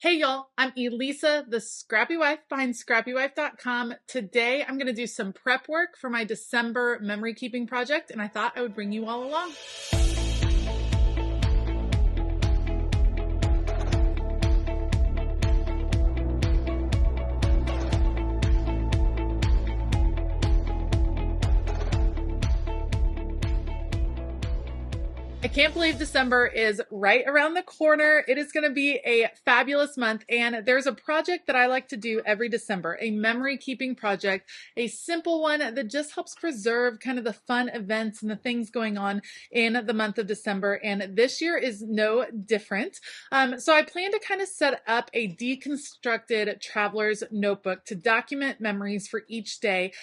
Hey y'all, I'm Elisa, the Scrappy Wife behind ScrappyWife.com. Today I'm going to do some prep work for my December memory keeping project, and I thought I would bring you all along. I can't believe December is right around the corner. It is going to be a fabulous month, and there's a project that I like to do every December, a memory keeping project, a simple one that just helps preserve kind of the fun events and the things going on in the month of December, and this year is no different. So I plan to kind of set up a deconstructed traveler's notebook to document memories for each day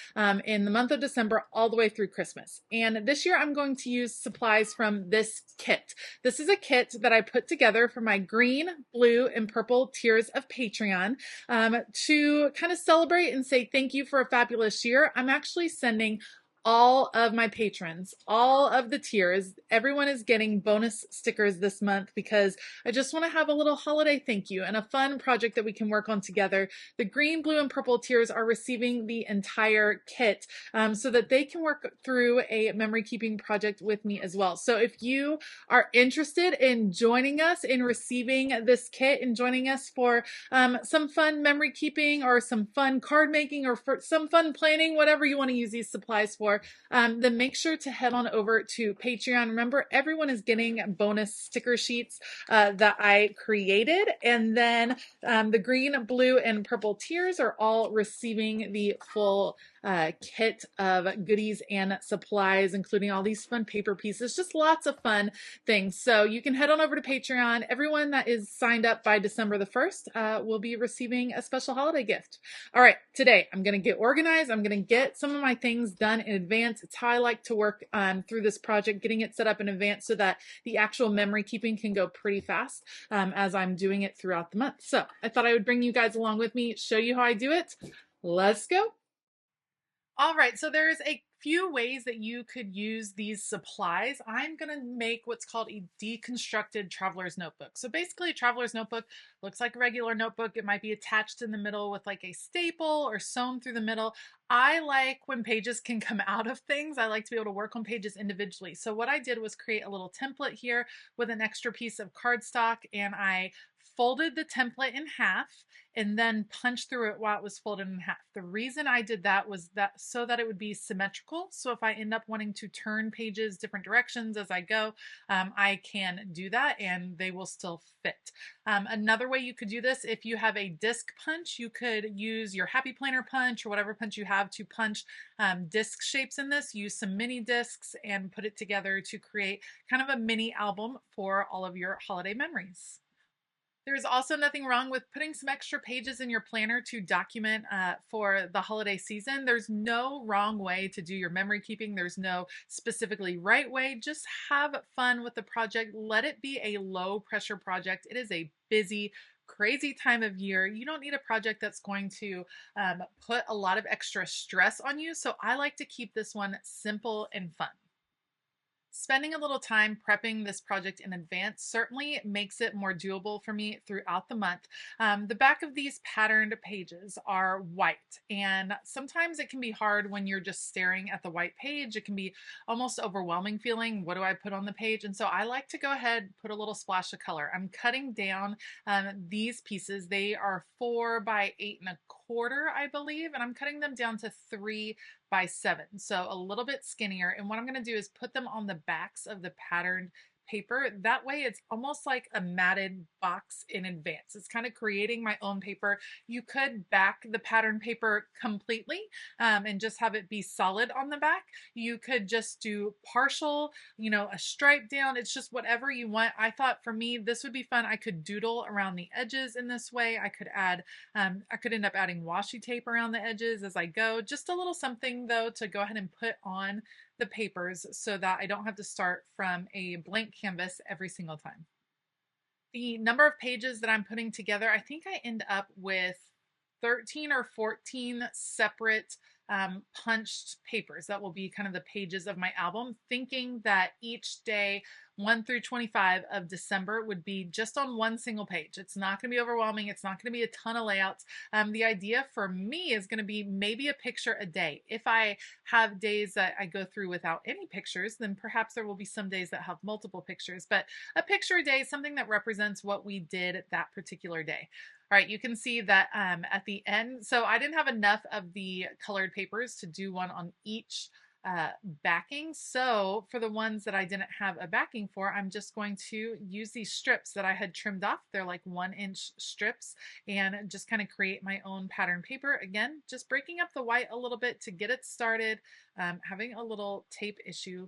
in the month of December all the way through Christmas. And this year I'm going to use supplies from this kit. This is a kit that I put together for my green, blue, and purple tiers of Patreon to kind of celebrate and say thank you for a fabulous year. I'm actually sending all of my patrons, all of the tiers, everyone is getting bonus stickers this month because I just want to have a little holiday thank you and a fun project that we can work on together. The green, blue, and purple tiers are receiving the entire kit so that they can work through a memory keeping project with me as well. So if you are interested in joining us in receiving this kit and joining us for some fun memory keeping or some fun card making or for some fun planning, whatever you want to use these supplies for, then make sure to head on over to Patreon. Remember, everyone is getting bonus sticker sheets that I created. And then the green, blue, and purple tiers are all receiving the full kit of goodies and supplies, including all these fun paper pieces, just lots of fun things. So you can head on over to Patreon. Everyone that is signed up by December the 1st will be receiving a special holiday gift. All right, today I'm going to get organized. I'm going to get some of my things done in advance. It's how I like to work through this project, getting it set up in advance so that the actual memory keeping can go pretty fast as I'm doing it throughout the month. So I thought I would bring you guys along with me, show you how I do it. Let's go. All right, so there's a few ways that you could use these supplies. I'm going to make what's called a deconstructed traveler's notebook. So basically a traveler's notebook looks like a regular notebook. It might be attached in the middle with like a staple or sewn through the middle. I like when pages can come out of things. I like to be able to work on pages individually. So what I did was create a little template here with an extra piece of cardstock, and I folded the template in half and then punched through it while it was folded in half. The reason I did that was that so that it would be symmetrical. So if I end up wanting to turn pages different directions as I go, I can do that and they will still fit. Another way you could do this, if you have a disc punch, you could use your Happy Planner punch or whatever punch you have to punch disc shapes in this. Use some mini discs and put it together to create kind of a mini album for all of your holiday memories. There's also nothing wrong with putting some extra pages in your planner to document for the holiday season. There's no wrong way to do your memory keeping. There's no specifically right way. Just have fun with the project. Let it be a low pressure project. It is a busy, crazy time of year. You don't need a project that's going to put a lot of extra stress on you. So I like to keep this one simple and fun. Spending a little time prepping this project in advance certainly makes it more doable for me throughout the month. The back of these patterned pages are white, and sometimes it can be hard when you're just staring at the white page. It can be almost overwhelming feeling, what do I put on the page? And so I like to go ahead, put a little splash of color. I'm cutting down these pieces. They are 4 by 8.25, I believe, and I'm cutting them down to 3 by 7, so a little bit skinnier. And what I'm going to do is put them on the backs of the patterned paper. That way it's almost like a matted box in advance. It's kind of creating my own paper. You could back the pattern paper completely and just have it be solid on the back. You could just do partial, a stripe down. It's just whatever you want. I thought for me this would be fun. I could doodle around the edges in this way. I could add, I could end up adding washi tape around the edges as I go. Just a little something though to go ahead and put on the papers so that I don't have to start from a blank canvas every single time. The number of pages that I'm putting together, I think I end up with 13 or 14 separate punched papers that will be kind of the pages of my album, thinking that each day 1 through 25 of December would be just on one single page. It's not going to be overwhelming. It's not going to be a ton of layouts. The idea for me is going to be maybe a picture a day. If I have days that I go through without any pictures, then perhaps there will be some days that have multiple pictures, but a picture a day is something that represents what we did that particular day. All right, you can see that at the end, so I didn't have enough of the colored papers to do one on each backing. So for the ones that I didn't have a backing for, I'm just going to use these strips that I had trimmed off. They're like 1-inch strips, and just kind of create my own pattern paper. Again, just breaking up the white a little bit to get it started. Having a little tape issue.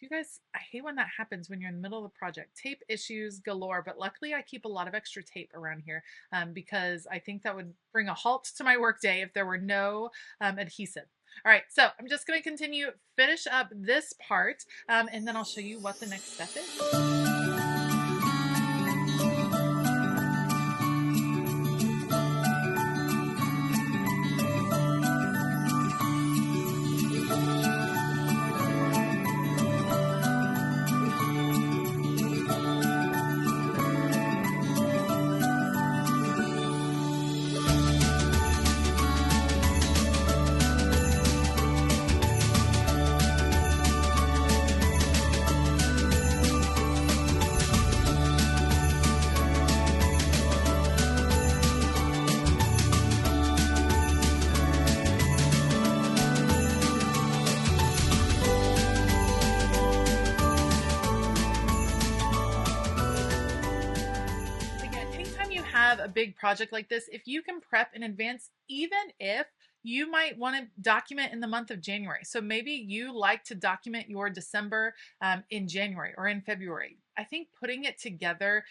You guys, I hate when that happens when you're in the middle of the project. Tape issues galore, but luckily I keep a lot of extra tape around here because I think that would bring a halt to my workday if there were no adhesive. All right, so I'm just going to continue, finish up this part, and then I'll show you what the next step is. A big project like this, if you can prep in advance, even if you might want to document in the month of January. So maybe you like to document your December in January or in February. I think putting it together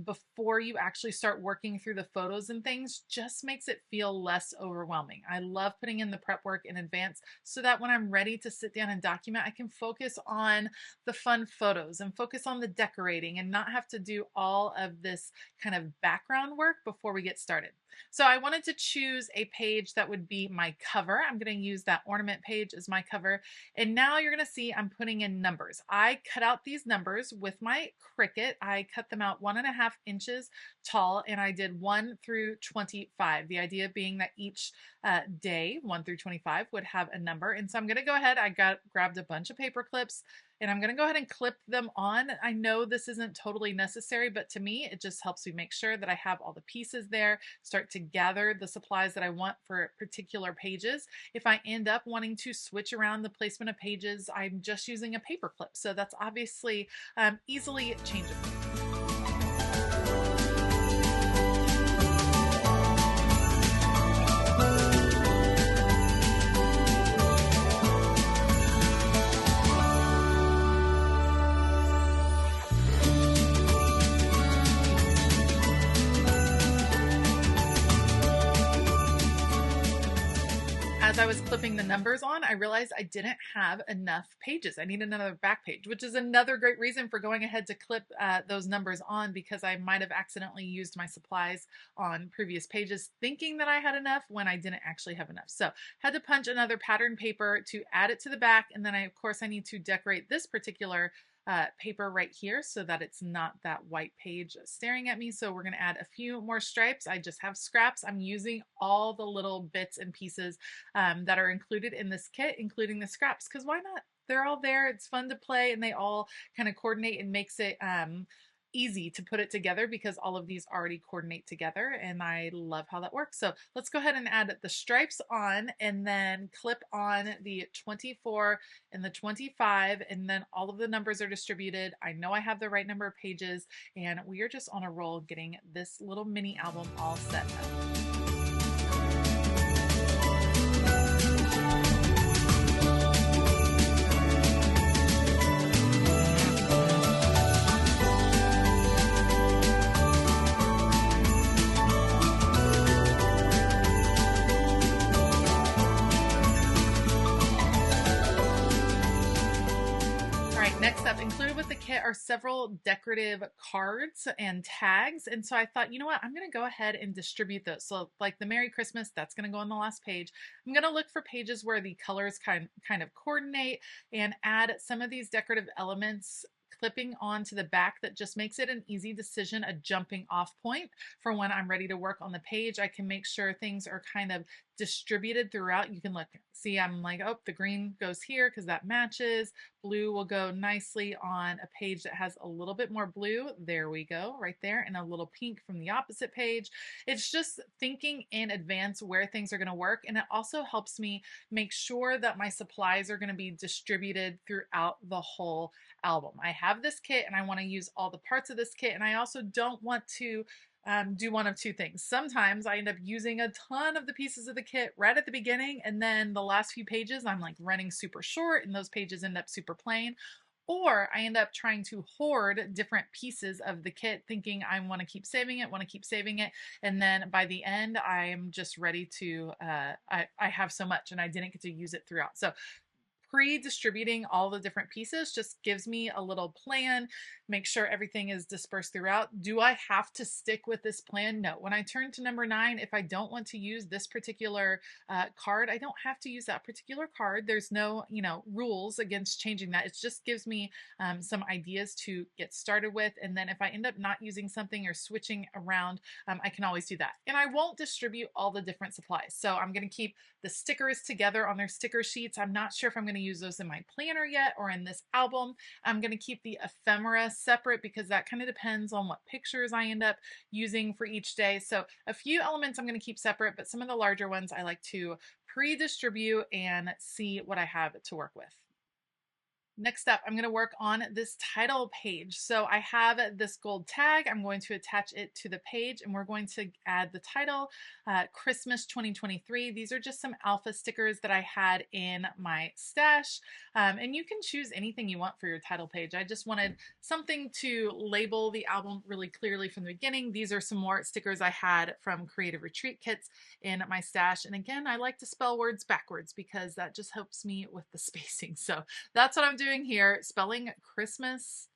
before you actually start working through the photos and things just makes it feel less overwhelming. I love putting in the prep work in advance so that when I'm ready to sit down and document, I can focus on the fun photos and focus on the decorating and not have to do all of this kind of background work before we get started. So I wanted to choose a page that would be my cover. I'm going to use that ornament page as my cover. And now you're going to see I'm putting in numbers. I cut out these numbers with my Cricut. I cut them out 1.5 inches tall, and I did 1 through 25. The idea being that each day, 1 through 25, would have a number. And so I'm going to go ahead. I grabbed a bunch of paper clips, and I'm going to go ahead and clip them on. I know this isn't totally necessary, but to me, it just helps me make sure that I have all the pieces there, start to gather the supplies that I want for particular pages. If I end up wanting to switch around the placement of pages, I'm just using a paper clip. So that's obviously easily changeable. As I was clipping the numbers on, I realized I didn't have enough pages. I needed another back page, which is another great reason for going ahead to clip those numbers on, because I might have accidentally used my supplies on previous pages thinking that I had enough when I didn't actually have enough. So had to punch another pattern paper to add it to the back. And then of course I need to decorate this particular paper right here so that it's not that white page staring at me. So we're going to add a few more stripes. I just have scraps. I'm using all the little bits and pieces that are included in this kit, including the scraps, because why not? They're all there. It's fun to play, and they all kind of coordinate and makes it easy to put it together because all of these already coordinate together, and I love how that works. So let's go ahead and add the stripes on, and then clip on the 24 and the 25, and then all of the numbers are distributed. I know I have the right number of pages, and we are just on a roll getting this little mini album all set up. Next up, included with the kit are several decorative cards and tags. And so I thought, you know what, I'm going to go ahead and distribute those. So like the Merry Christmas, that's going to go on the last page. I'm going to look for pages where the colors kind of coordinate and add some of these decorative elements clipping onto the back that just makes it an easy decision, a jumping off point for when I'm ready to work on the page. I can make sure things are kind of distributed throughout. You can look, see, I'm like, oh, the green goes here because that matches. Blue will go nicely on a page that has a little bit more blue. There we go, right there, and a little pink from the opposite page. It's just thinking in advance where things are going to work, and it also helps me make sure that my supplies are going to be distributed throughout the whole album. I have this kit and I want to use all the parts of this kit, and I also don't want to do one of two things. Sometimes I end up using a ton of the pieces of the kit right at the beginning, and then the last few pages I'm like running super short and those pages end up super plain. Or I end up trying to hoard different pieces of the kit, thinking I want to keep saving it, want to keep saving it. And then by the end, I'm just ready to, I have so much and I didn't get to use it throughout. So pre-distributing all the different pieces just gives me a little plan, make sure everything is dispersed throughout. Do I have to stick with this plan? No. When I turn to number 9, if I don't want to use this particular card, I don't have to use that particular card. There's no, rules against changing that. It just gives me some ideas to get started with. And then if I end up not using something or switching around, I can always do that. And I won't distribute all the different supplies. So I'm going to keep the stickers together on their sticker sheets. I'm not sure if I'm going to use those in my planner yet or in this album. I'm going to keep the ephemera separate because that kind of depends on what pictures I end up using for each day. So a few elements I'm going to keep separate, but some of the larger ones I like to pre-distribute and see what I have to work with. Next up, I'm going to work on this title page. So I have this gold tag. I'm going to attach it to the page and we're going to add the title, Christmas 2023. These are just some alpha stickers that I had in my stash. And you can choose anything you want for your title page. I just wanted something to label the album really clearly from the beginning. These are some more stickers I had from Creative Retreat kits in my stash. And again, I like to spell words backwards because that just helps me with the spacing. So that's what I'm doing here, spelling Christmas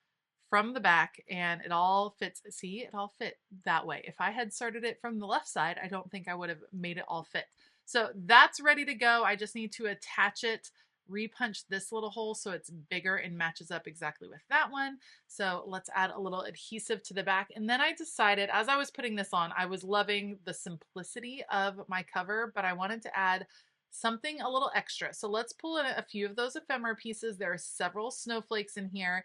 from the back, and it all fits. See, it all fit that way. If I had started it from the left side, I don't think I would have made it all fit. So that's ready to go. I just need to attach it, repunch this little hole so it's bigger and matches up exactly with that one. So let's add a little adhesive to the back. And then I decided, as I was putting this on, I was loving the simplicity of my cover, but I wanted to add something a little extra. So let's pull in a few of those ephemera pieces. There are several snowflakes in here.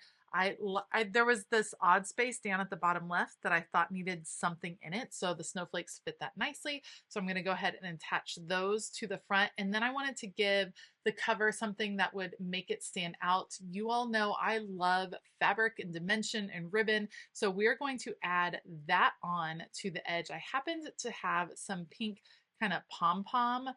There was this odd space down at the bottom left that I thought needed something in it. So the snowflakes fit that nicely. So I'm going to go ahead and attach those to the front. And then I wanted to give the cover something that would make it stand out. You all know I love fabric and dimension and ribbon. So we're going to add that on to the edge. I happened to have some pink kind of pom-pom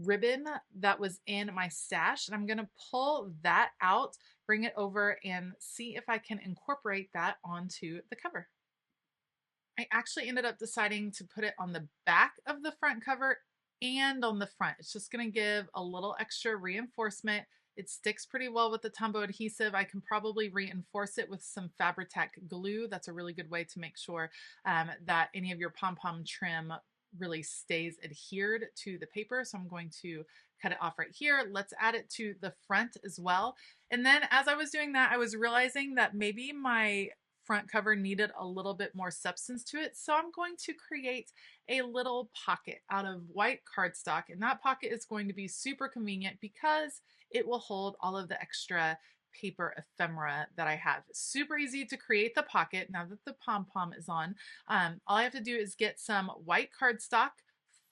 ribbon that was in my stash, and I'm going to pull that out, bring it over, and see if I can incorporate that onto the cover. I actually ended up deciding to put it on the back of the front cover and on the front. It's just going to give a little extra reinforcement. It sticks pretty well with the Tombow adhesive. I can probably reinforce it with some Fabri-Tac glue. That's a really good way to make sure that any of your pom-pom trim really stays adhered to the paper. So I'm going to cut it off right here. Let's add it to the front as well. And then as I was doing that, I was realizing that maybe my front cover needed a little bit more substance to it. So I'm going to create a little pocket out of white cardstock. And that pocket is going to be super convenient because it will hold all of the extra paper ephemera that I have. Super easy to create the pocket now that the pom-pom is on. All I have to do is get some white cardstock,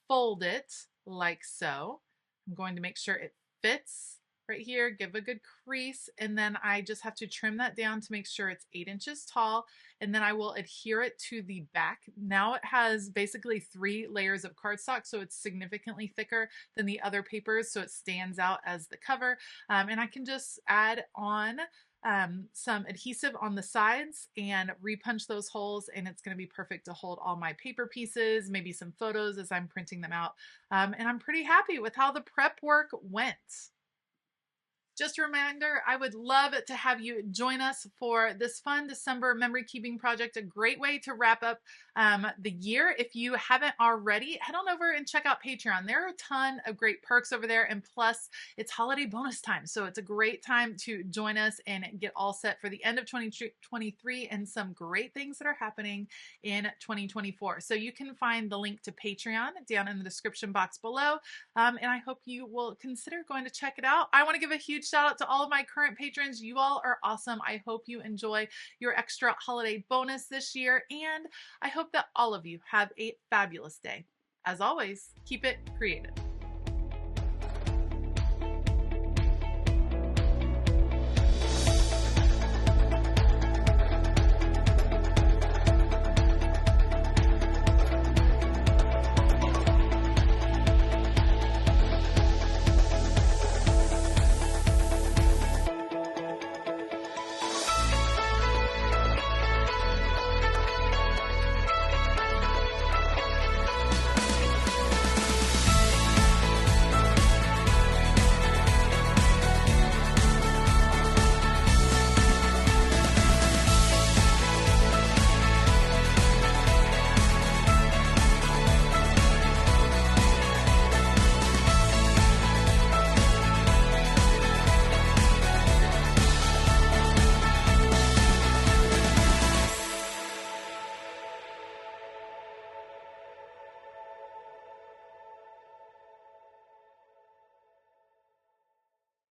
fold it like so. I'm going to make sure it fits right here, give a good crease, and then I just have to trim that down to make sure it's 8 inches tall, and then I will adhere it to the back. Now it has basically 3 layers of cardstock, so it's significantly thicker than the other papers, so it stands out as the cover, and I can just add on some adhesive on the sides and repunch those holes, and it's going to be perfect to hold all my paper pieces, maybe some photos as I'm printing them out, and I'm pretty happy with how the prep work went. Just a reminder, I would love to have you join us for this fun December memory keeping project. A great way to wrap up the year. If you haven't already, head on over and check out Patreon. There are a ton of great perks over there. And plus, it's holiday bonus time. So it's a great time to join us and get all set for the end of 2023 and some great things that are happening in 2024. So you can find the link to Patreon down in the description box below. And I hope you will consider going to check it out. I want to give a huge shout out to all of my current patrons. You all are awesome. I hope you enjoy your extra holiday bonus this year. And I hope that all of you have a fabulous day. As always, keep it creative.